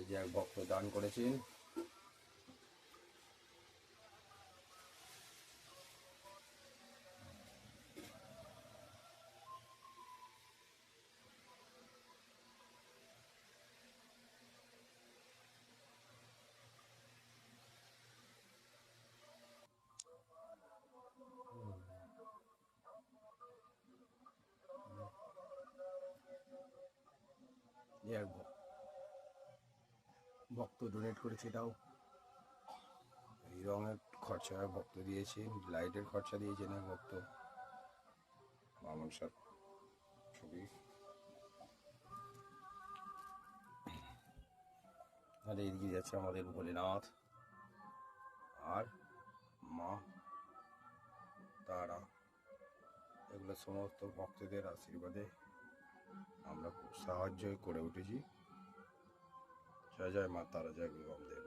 যে এক ভক্ত দান করেছেন। যে এক ভক্ত ডোনেট করেছে, এটাও এই রঙের খরচা ভক্ত দিয়েছেন, লাইটের খরচা দিয়েছেন এক ভক্ত। বামন সার ছবি। আর এদিকে যাচ্ছে আমাদের ভোলেনাথ আর মা তারা। এগুলো সমস্ত ভক্তদের আশীর্বাদে আমরা খুব সাহায্য করে উঠেছি। জয় জয় মা তারা, জয় গুরু বামদেব।